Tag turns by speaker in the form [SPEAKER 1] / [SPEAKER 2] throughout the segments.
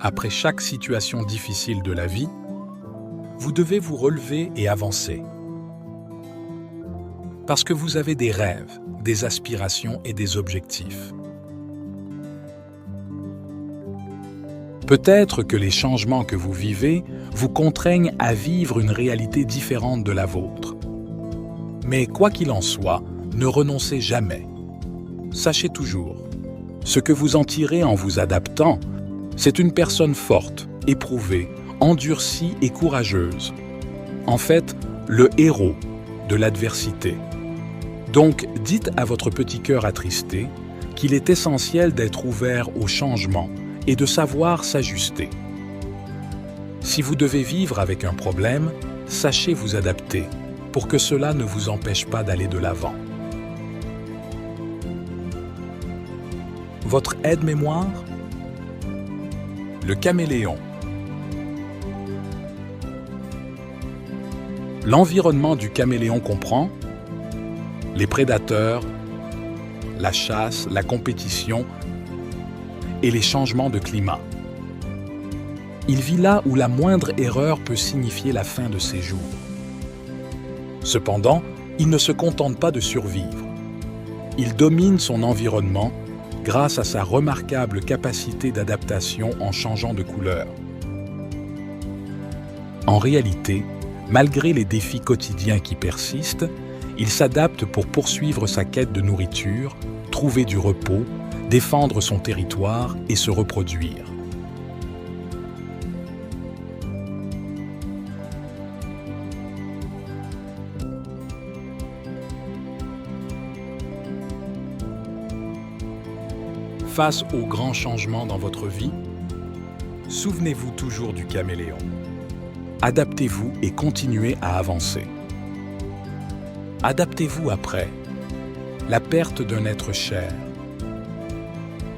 [SPEAKER 1] après chaque situation difficile de la vie, vous devez vous relever et avancer. Parce que vous avez des rêves, des aspirations et des objectifs. Peut-être que les changements que vous vivez vous contraignent à vivre une réalité différente de la vôtre. Mais quoi qu'il en soit, ne renoncez jamais. Sachez toujours, ce que vous en tirez en vous adaptant, c'est une personne forte, éprouvée, endurcie et courageuse. En fait, le héros de l'adversité. Donc, dites à votre petit cœur attristé qu'il est essentiel d'être ouvert au changement et de savoir s'ajuster. Si vous devez vivre avec un problème, sachez vous adapter pour que cela ne vous empêche pas d'aller de l'avant. Votre aide-mémoire? Le caméléon. L'environnement du caméléon comprend les prédateurs, la chasse, la compétition et les changements de climat. Il vit là où la moindre erreur peut signifier la fin de ses jours. Cependant, il ne se contente pas de survivre. Il domine son environnement grâce à sa remarquable capacité d'adaptation en changeant de couleur. En réalité, malgré les défis quotidiens qui persistent, il s'adapte pour poursuivre sa quête de nourriture, trouver du repos, défendre son territoire et se reproduire. Face aux grands changements dans votre vie, souvenez-vous toujours du caméléon. Adaptez-vous et continuez à avancer. Adaptez-vous après la perte d'un être cher,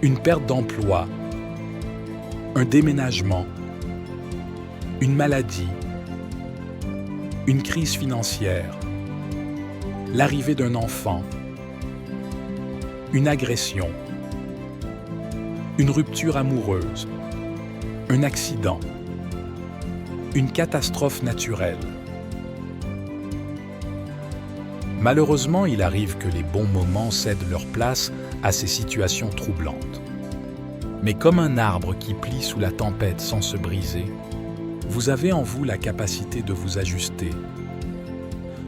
[SPEAKER 1] une perte d'emploi, un déménagement, une maladie, une crise financière, l'arrivée d'un enfant, une agression, une rupture amoureuse, un accident, une catastrophe naturelle. Malheureusement, il arrive que les bons moments cèdent leur place à ces situations troublantes. Mais comme un arbre qui plie sous la tempête sans se briser, vous avez en vous la capacité de vous ajuster,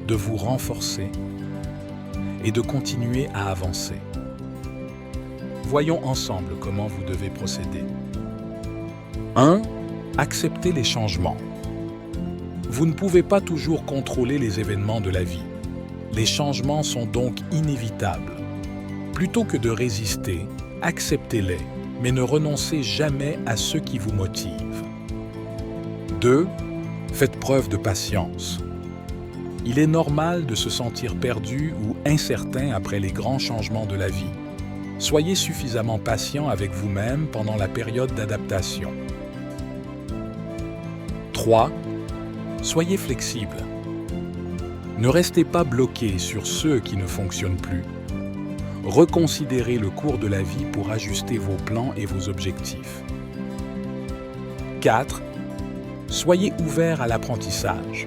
[SPEAKER 1] de vous renforcer et de continuer à avancer. Voyons ensemble comment vous devez procéder. 1. Acceptez les changements. Vous ne pouvez pas toujours contrôler les événements de la vie. Les changements sont donc inévitables. Plutôt que de résister, acceptez-les, mais ne renoncez jamais à ceux qui vous motivent. 2. Faites preuve de patience. Il est normal de se sentir perdu ou incertain après les grands changements de la vie. Soyez suffisamment patient avec vous-même pendant la période d'adaptation. 3. Soyez flexible. Ne restez pas bloqué sur ceux qui ne fonctionnent plus. Reconsidérez le cours de la vie pour ajuster vos plans et vos objectifs. 4. Soyez ouvert à l'apprentissage.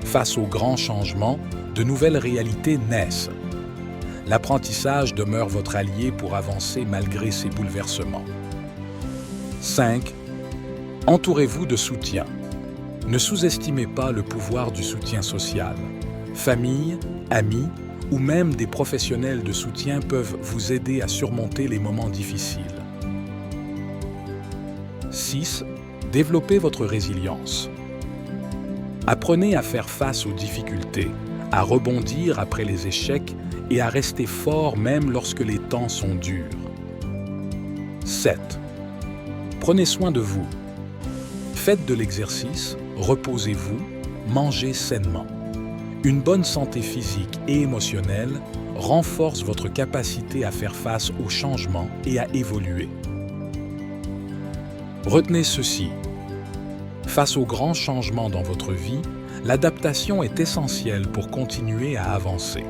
[SPEAKER 1] Face aux grands changements, de nouvelles réalités naissent. L'apprentissage demeure votre allié pour avancer malgré ces bouleversements. 5. Entourez-vous de soutien. Ne sous-estimez pas le pouvoir du soutien social. Famille, amis ou même des professionnels de soutien peuvent vous aider à surmonter les moments difficiles. 6. Développez votre résilience. Apprenez à faire face aux difficultés, à rebondir après les échecs et à rester fort même lorsque les temps sont durs. 7. Prenez soin de vous. Faites de l'exercice, reposez-vous, mangez sainement. Une bonne santé physique et émotionnelle renforce votre capacité à faire face aux changements et à évoluer. Retenez ceci. Face aux grands changements dans votre vie, l'adaptation est essentielle pour continuer à avancer.